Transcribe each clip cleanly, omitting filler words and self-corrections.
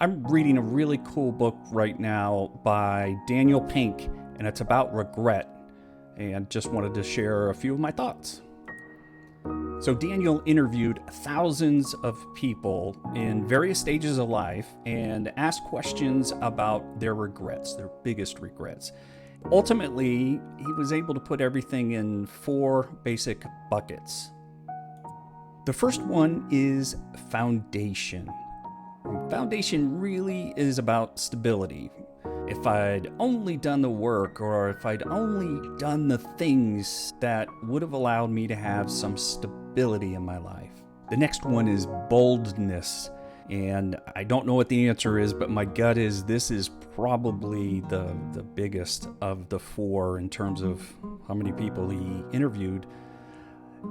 I'm reading a really cool book right now by Daniel Pink, and it's about regret, and just wanted to share a few of my thoughts. So Daniel interviewed thousands of people in various stages of life and asked questions about their regrets, their biggest regrets. Ultimately, he was able to put everything in 4 basic buckets. The first one is foundation. Foundation really is about stability. If I'd only done the work, or if I'd only done the things that would have allowed me to have some stability in my life. The next one is boldness. And I don't know what the answer is, but my gut is this is probably the biggest of the 4 in terms of how many people he interviewed.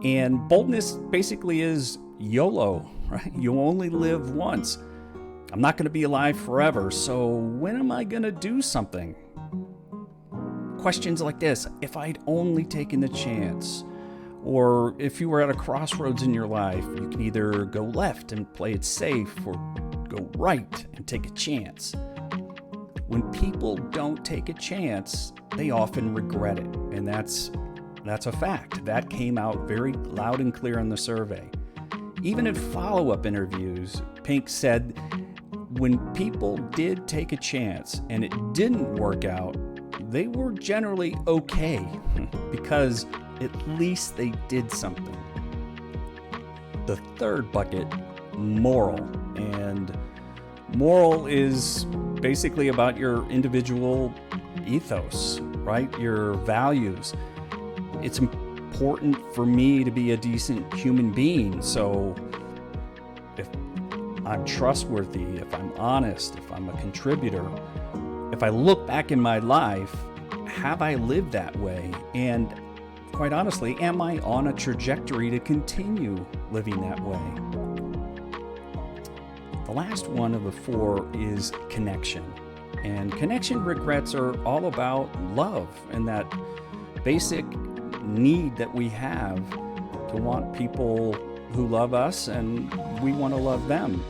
And boldness basically is YOLO, right? You only live once. I'm not going to be alive forever, so when am I going to do something? Questions like this: if I'd only taken the chance, or if you were at a crossroads in your life, you can either go left and play it safe, or go right and take a chance. When people don't take a chance, they often regret it, and that's a fact. That came out very loud and clear in the survey. Even in follow-up interviews, Pink said when people did take a chance and it didn't work out, they were generally okay because at least they did something. The third bucket, moral. And moral is basically about your individual ethos, right? Your values. It's important for me to be a decent human being. So if I'm trustworthy, if I'm honest, if I'm a contributor, if I look back in my life, have I lived that way? And quite honestly, am I on a trajectory to continue living that way? The last one of the 4 is connection. And connection regrets are all about love and that basic need that we have to want people who love us and we want to love them.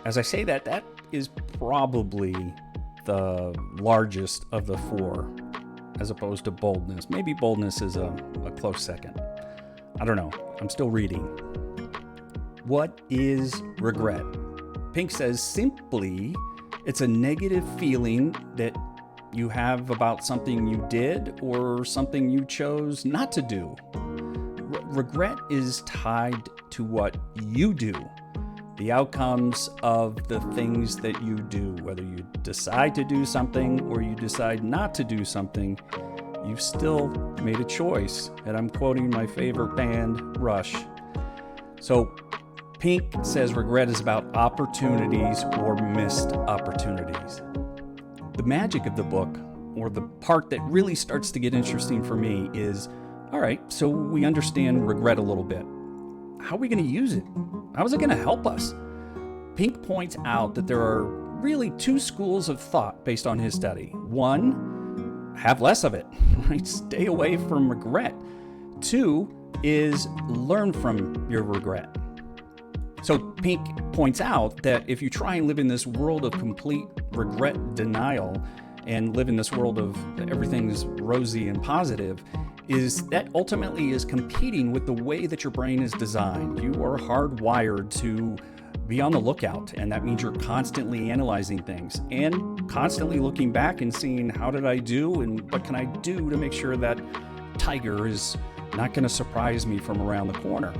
As I say that is probably the largest of the 4, as opposed to boldness. Maybe boldness is a close second. I don't know. I'm still reading. What is regret? Pink says simply, it's a negative feeling that you have about something you did or something you chose not to do. Regret is tied to what you do, the outcomes of the things that you do. Whether you decide to do something or you decide not to do something, you've still made a choice. And I'm quoting my favorite band, Rush. So Pink says regret is about opportunities or missed opportunities. The magic of the book, or the part that really starts to get interesting for me, is, all right, so we understand regret a little bit. How are we going to use it? How is it going to help us? Pink points out that there are really 2 schools of thought based on his study. 1, have less of it, right? Stay away from regret. 2 is learn from your regret. So Pink points out that if you try and live in this world of complete regret denial and live in this world of everything's rosy and positive, is that ultimately is competing with the way that your brain is designed. You are hardwired to be on the lookout, and that means you're constantly analyzing things and constantly looking back and seeing, how did I do and what can I do to make sure that tiger is not going to surprise me from around the corner.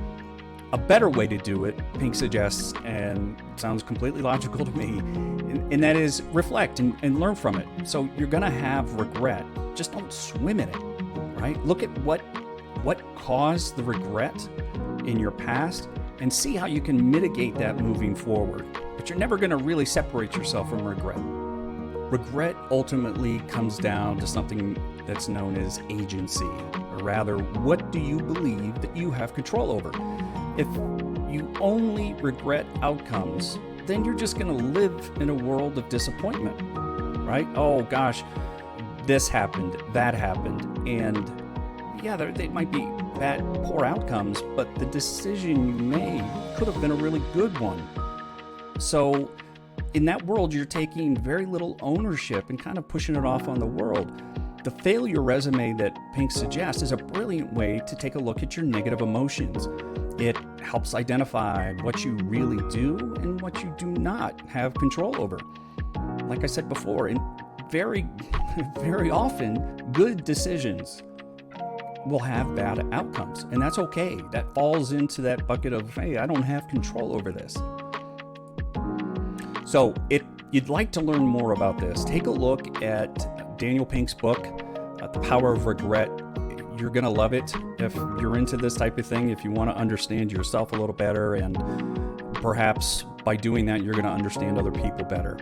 A better way to do it, Pink suggests, and sounds completely logical to me, and that is reflect and learn from it. So you're going to have regret. Just don't swim in it, right? Look at what caused the regret in your past and see how you can mitigate that moving forward. But you're never going to really separate yourself from regret. Regret ultimately comes down to something that's known as agency, or rather, what do you believe that you have control over? If you only regret outcomes, then you're just going to live in a world of disappointment, right? Oh gosh, this happened, that happened, and yeah, they might be bad, poor outcomes, but the decision you made could have been a really good one. So in that world, you're taking very little ownership and kind of pushing it off on the world. The failure resume that Pink suggests is a brilliant way to take a look at your negative emotions. It helps identify what you really do and what you do not have control over. Like I said before, and very, very often, good decisions will have bad outcomes, and that's okay. That falls into that bucket of, hey, I don't have control over this. So if you'd like to learn more about this, take a look at Daniel Pink's book, The Power of Regret. You're going to love it if you're into this type of thing, if you want to understand yourself a little better, and perhaps by doing that, you're going to understand other people better.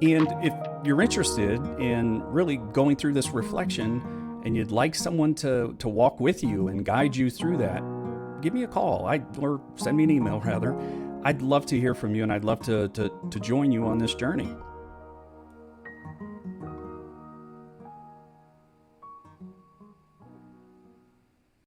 And if you're interested in really going through this reflection and you'd like someone to walk with you and guide you through that, give me a call or send me an email rather. I'd love to hear from you, and I'd love to join you on this journey.